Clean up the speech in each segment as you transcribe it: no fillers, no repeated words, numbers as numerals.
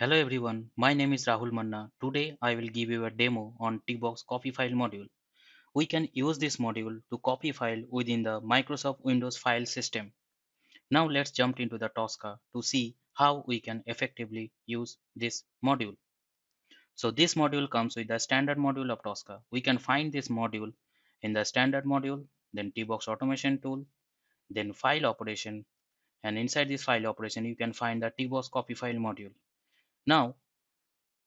Hello everyone, my name is Rahul Manna. Today I will give you a demo on TBox copy file module. We can use this module to copy file within the Microsoft Windows file system. Now let's jump into the Tosca to see how we can effectively use this module. So this module comes with the standard module of Tosca. We can find this module in the standard module, then TBox automation tool, then file operation, and inside this file operation you can find the TBox copy file module. Now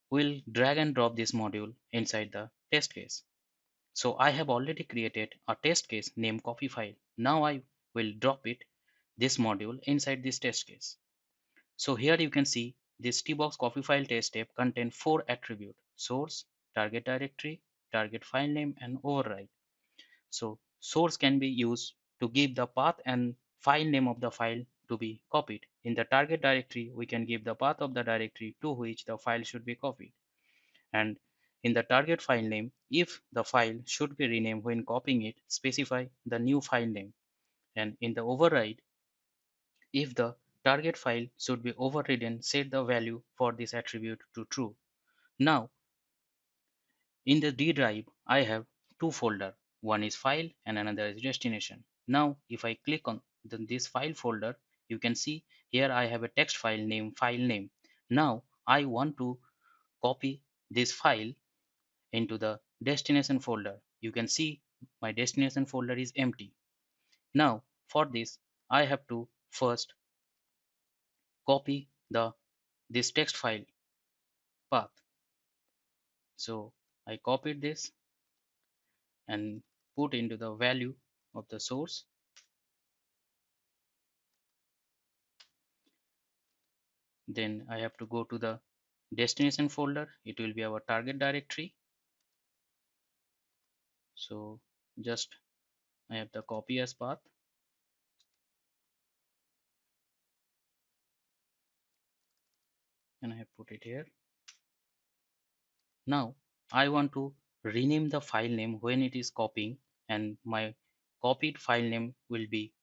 we'll drag and drop this module inside the test case. So I have already created a test case named copy file. Now I will drop this module inside this test case. So here you can see this TBox copy file test step contains four attributes: source, target directory, target file name, and override. So source can be used to give the path and file name of the file to be copied. In the target directory, we can give the path of the directory to which the file should be copied. And in the target file name, if the file should be renamed when copying it, specify the new file name. And in the override, if the target file should be overridden, set the value for this attribute to true. Now, in the D drive, I have two folders. One is file and another is destination. Now, if I click on this file folder, you can see here I have a text file named file name. Now, I want to copy this file into the destination folder. You can see my destination folder is empty. Now for this I have to first copy this text file path. So I copied this and put into the value of the source. Then I have to go to the destination folder. It will be our target directory. So just I have the copy as path and I have put it here. Now I want to rename the file name when it is copying, and my copied file name will be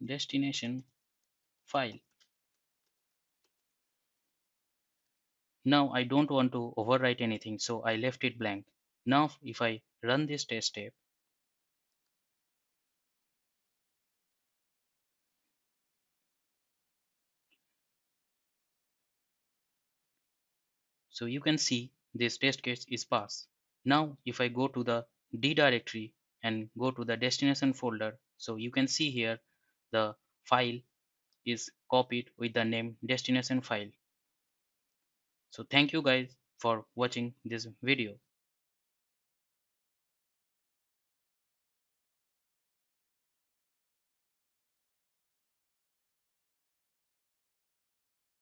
destination file. Now I don't want to overwrite anything, so I left it blank. Now if I run this test step, so you can see this test case is passed. Now if I go to the D directory and go to the destination folder, so you can see here the file is copied with the name destination file. So thank you guys for watching this video.